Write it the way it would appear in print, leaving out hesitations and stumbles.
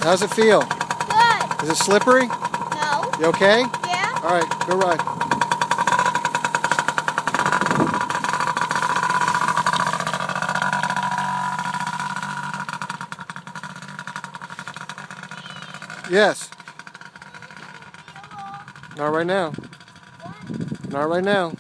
How's it feel? Good. Is it slippery? No. You okay? Yeah. All right, go ride. Yes. Not right now. Not right now.